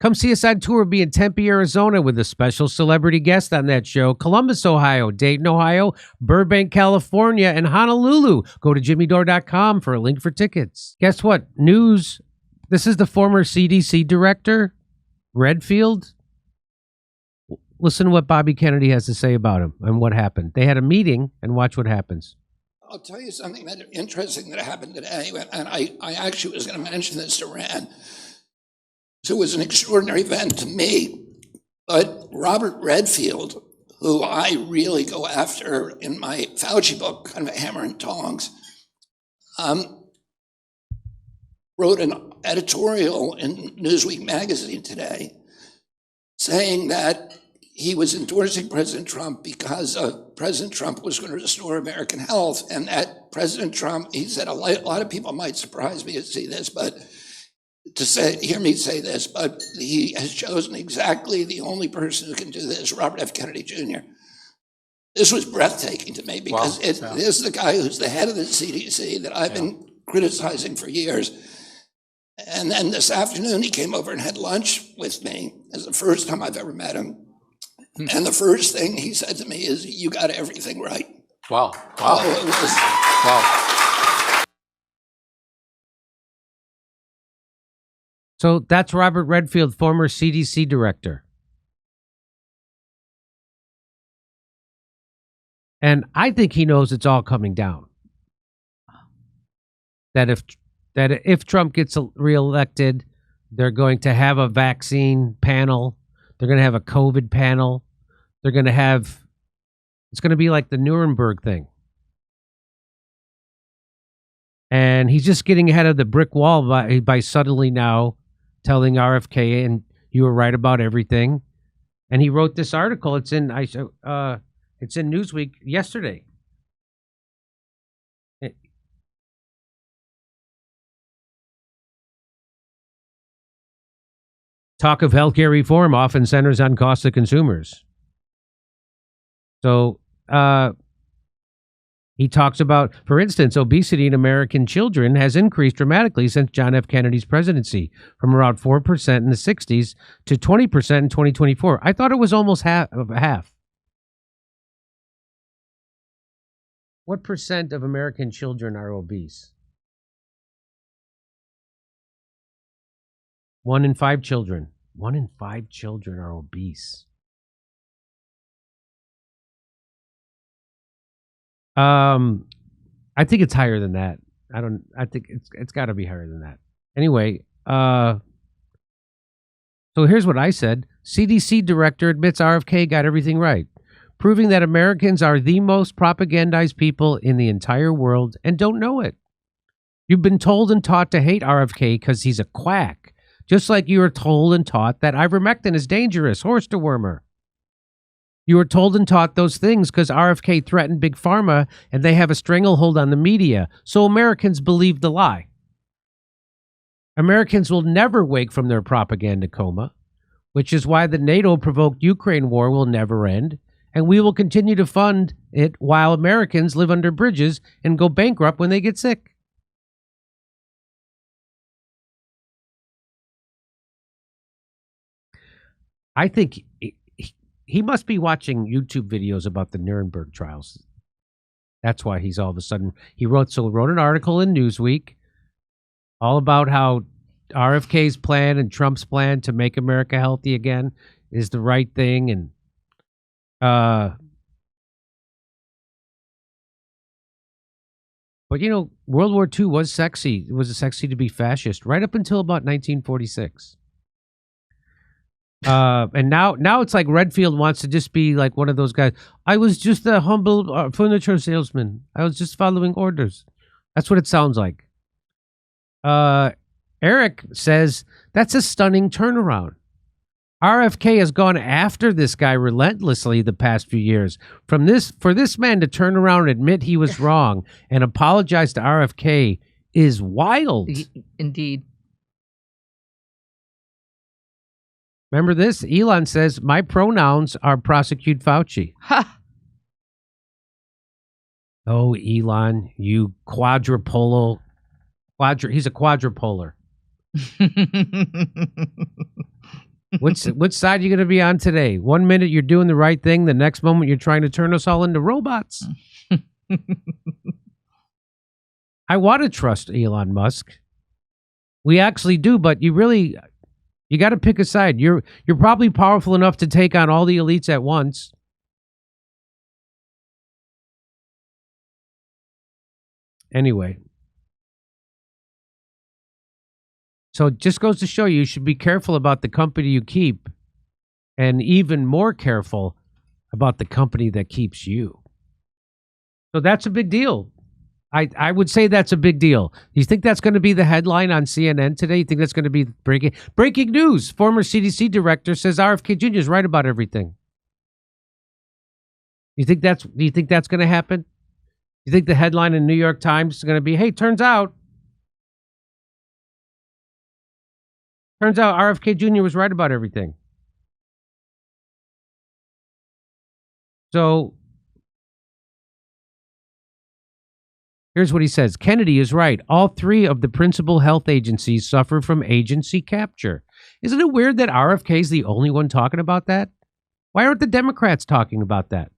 Come see us on tour. We'll be in Tempe, Arizona with a special celebrity guest on that show. Columbus, Ohio, Dayton, Ohio, Burbank, California, and Honolulu. Go to jimmydore.com for a link for tickets. Guess what? News. This is the former CDC director, Redfield. Listen to what Bobby Kennedy has to say about him and what happened. They had a meeting, and watch what happens. I'll tell you something interesting that happened today, and I actually was going to mention this to Rand. So it was an extraordinary event to me, but Robert Redfield, who I really go after in my Fauci book, kind of a hammer and tongs, wrote an editorial in Newsweek magazine today saying that he was endorsing President Trump because President Trump was going to restore American health, and that President Trump, he said, a lot of people might surprise me to see this, but hear me say this, but he has chosen exactly the only person who can do this, Robert F. Kennedy Jr. This was breathtaking to me because this is the guy who's the head of the CDC that I've been criticizing for years. And then this afternoon, he came over and had lunch with me. It's the first time I've ever met him. And the first thing he said to me is, "You got everything right." Wow. Oh, it was, Wow. So that's Robert Redfield, former CDC director. And I think he knows it's all coming down. That if Trump gets reelected, they're going to have a vaccine panel. They're going to have a COVID panel. They're going to have, it's going to be like the Nuremberg thing. And he's just getting ahead of the brick wall by subtly now telling RFK, and you were right about everything. And he wrote this article. It's in Newsweek yesterday. Talk of healthcare reform often centers on cost to consumers. So he talks about, for instance, obesity in American children has increased dramatically since John F. Kennedy's presidency, from around 4% in the 60s to 20% in 2024. I thought it was almost half. What percent of American children are obese? 1 in 5 children. 1 in 5 children are obese. I think it's higher than that. I think it's got to be higher than that. Anyway, so here's what I said. CDC director admits RFK got everything right, proving that Americans are the most propagandized people in the entire world and don't know it. You've been told and taught to hate RFK because he's a quack, just like you were told and taught that ivermectin is dangerous, horse dewormer. You were told and taught those things because RFK threatened Big Pharma and they have a stranglehold on the media, so Americans believed the lie. Americans will never wake from their propaganda coma, which is why the NATO-provoked Ukraine war will never end, and we will continue to fund it while Americans live under bridges and go bankrupt when they get sick. I think he must be watching YouTube videos about the Nuremberg trials. That's why he's all of a sudden, he wrote an article in Newsweek all about how RFK's plan and Trump's plan to make America healthy again is the right thing. And but you know, World War II was sexy. It was sexy to be fascist right up until about 1946. And now it's like Redfield wants to just be like one of those guys. I was just a humble furniture salesman. I was just following orders. That's what it sounds like. Eric says that's a stunning turnaround. RFK has gone after this guy relentlessly the past few years. For this man to turn around and admit he was wrong and apologize to RFK is wild. Indeed. Remember this? Elon says, my pronouns are prosecute Fauci. Ha! Oh, Elon, you quadrupolar. He's a quadrupolar. Which side are you going to be on today? 1 minute you're doing the right thing. The next moment you're trying to turn us all into robots. I want to trust Elon Musk. We actually do, but you got to pick a side. You're probably powerful enough to take on all the elites at once. Anyway. So it just goes to show you should be careful about the company you keep, and even more careful about the company that keeps you. So that's a big deal. I would say that's a big deal. Do you think that's going to be the headline on CNN today? You think that's going to be breaking news? Former CDC director says RFK Jr. is right about everything. Do you think that's going to happen? You think the headline in New York Times is going to be, hey, turns out RFK Jr. was right about everything. So here's what he says. Kennedy is right. All three of the principal health agencies suffer from agency capture. Isn't it weird that RFK is the only one talking about that? Why aren't the Democrats talking about that?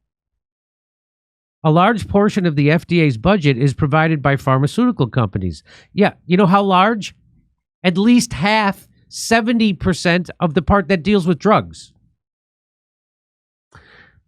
A large portion of the FDA's budget is provided by pharmaceutical companies. Yeah, you know how large? At least half, 70% of the part that deals with drugs.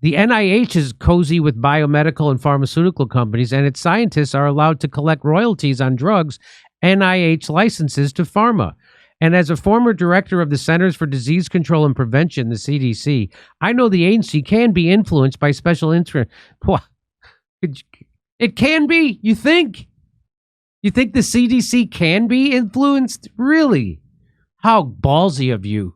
The NIH is cozy with biomedical and pharmaceutical companies, and its scientists are allowed to collect royalties on drugs NIH licenses to pharma. And as a former director of the Centers for Disease Control and Prevention, the CDC, I know the agency can be influenced by special interest. It can be, you think? You think the CDC can be influenced? Really? How ballsy of you.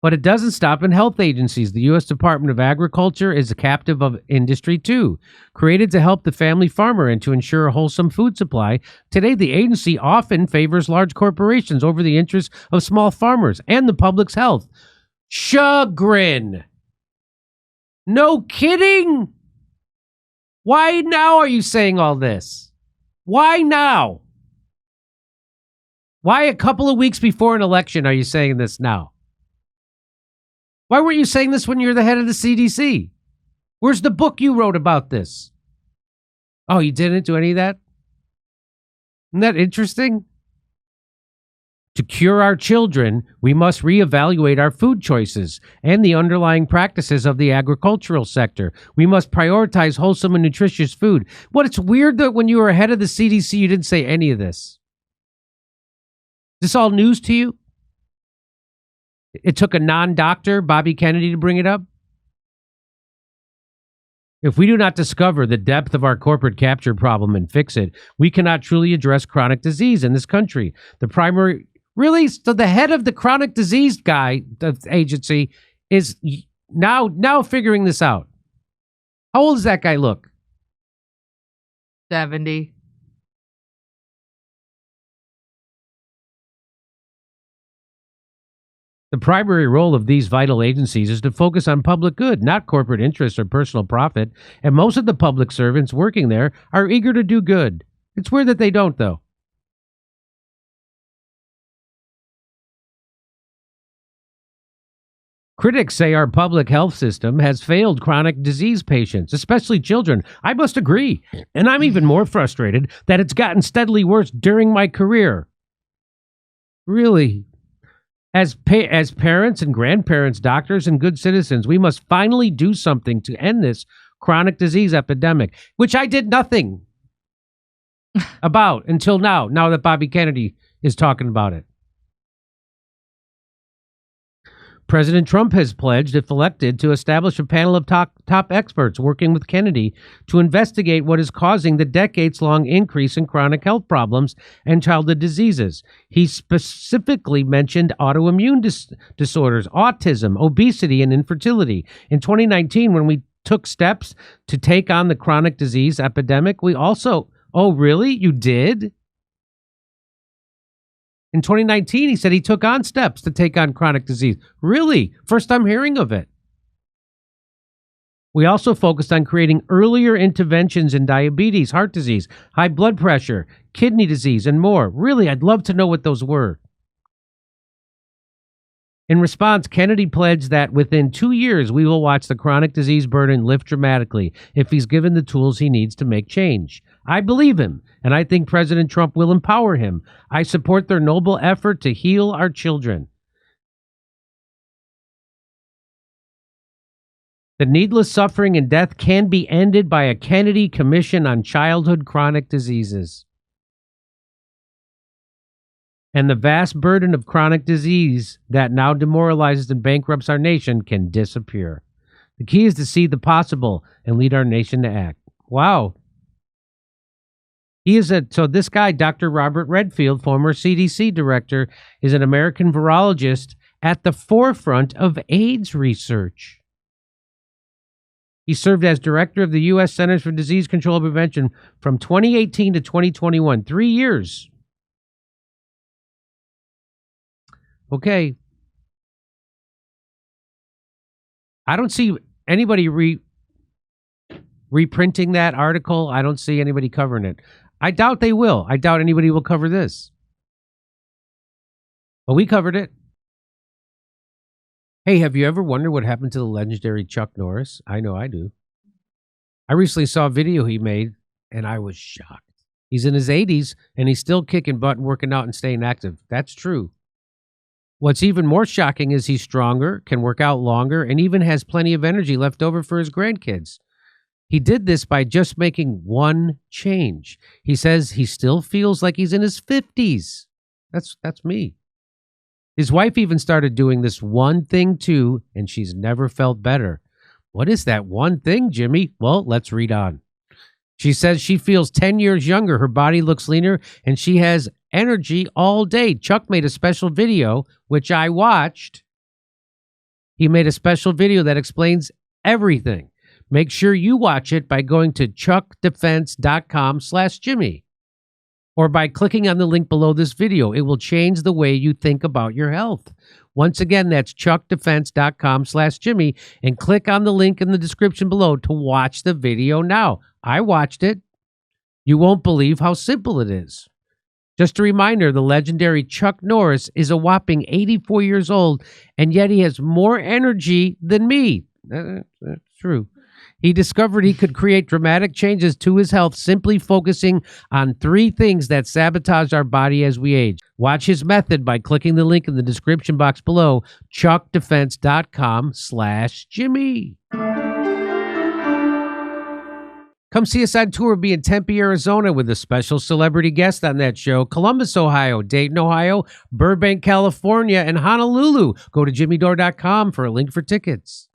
But it doesn't stop in health agencies. The U.S. Department of Agriculture is a captive of industry, too. Created to help the family farmer and to ensure a wholesome food supply, today the agency often favors large corporations over the interests of small farmers and the public's health. Chagrin. No kidding? Why now are you saying all this? Why now? Why a couple of weeks before an election are you saying this now? Why weren't you saying this when you were the head of the CDC? Where's the book you wrote about this? Oh, you didn't do any of that? Isn't that interesting? To cure our children, we must reevaluate our food choices and the underlying practices of the agricultural sector. We must prioritize wholesome and nutritious food. What, it's weird that when you were head of the CDC, you didn't say any of this. Is this all news to you? It took a non-doctor, Bobby Kennedy, to bring it up? If we do not discover the depth of our corporate capture problem and fix it, we cannot truly address chronic disease in this country. The primary... Really? So the head of the chronic disease guy, the agency, is now figuring this out. How old does that guy look? 70. The primary role of these vital agencies is to focus on public good, not corporate interests or personal profit, and most of the public servants working there are eager to do good. It's weird that they don't, though. Critics say our public health system has failed chronic disease patients, especially children. I must agree, and I'm even more frustrated that it's gotten steadily worse during my career. Really? As parents and grandparents, doctors, and good citizens, we must finally do something to end this chronic disease epidemic, which I did nothing about until now that Bobby Kennedy is talking about it. President Trump has pledged, if elected, to establish a panel of top experts working with Kennedy to investigate what is causing the decades-long increase in chronic health problems and childhood diseases. He specifically mentioned autoimmune disorders, autism, obesity, and infertility. In 2019, when we took steps to take on the chronic disease epidemic, we also... Oh, really? You did? In 2019, he said he took on steps to take on chronic disease. Really? First time hearing of it. We also focused on creating earlier interventions in diabetes, heart disease, high blood pressure, kidney disease, and more. Really, I'd love to know what those were. In response, Kennedy pledged that within 2 years, we will watch the chronic disease burden lift dramatically if he's given the tools he needs to make change. I believe him, and I think President Trump will empower him. I support their noble effort to heal our children. The needless suffering and death can be ended by a Kennedy Commission on Childhood Chronic Diseases. And the vast burden of chronic disease that now demoralizes and bankrupts our nation can disappear. The key is to see the possible and lead our nation to act. Wow. So this guy, Dr. Robert Redfield, former CDC director, is an American virologist at the forefront of AIDS research. He served as director of the U.S. Centers for Disease Control and Prevention from 2018 to 2021, 3 years. Okay. I don't see anybody reprinting that article. I don't see anybody covering it. I doubt they will. I doubt anybody will cover this. But we covered it. Hey, have you ever wondered what happened to the legendary Chuck Norris? I know I do. I recently saw a video he made, and I was shocked. He's in his 80s, and he's still kicking butt and working out and staying active. That's true. What's even more shocking is he's stronger, can work out longer, and even has plenty of energy left over for his grandkids. He did this by just making one change. He says he still feels like he's in his 50s. That's me. His wife even started doing this one thing too, and she's never felt better. What is that one thing, Jimmy? Well, let's read on. She says she feels 10 years younger. Her body looks leaner, and she has energy all day. Chuck made a special video, which I watched. He made a special video that explains everything. Make sure you watch it by going to chuckdefense.com/Jimmy or by clicking on the link below this video. It will change the way you think about your health. Once again, that's chuckdefense.com/Jimmy and click on the link in the description below to watch the video now. I watched it. You won't believe how simple it is. Just a reminder, the legendary Chuck Norris is a whopping 84 years old, and yet he has more energy than me. That's true. He discovered he could create dramatic changes to his health simply focusing on 3 things that sabotage our body as we age. Watch his method by clicking the link in the description box below, chuckdefense.com/Jimmy. Come see us on tour. Be in Tempe, Arizona with a special celebrity guest on that show. Columbus, Ohio, Dayton, Ohio, Burbank, California, and Honolulu. Go to jimmydore.com for a link for tickets.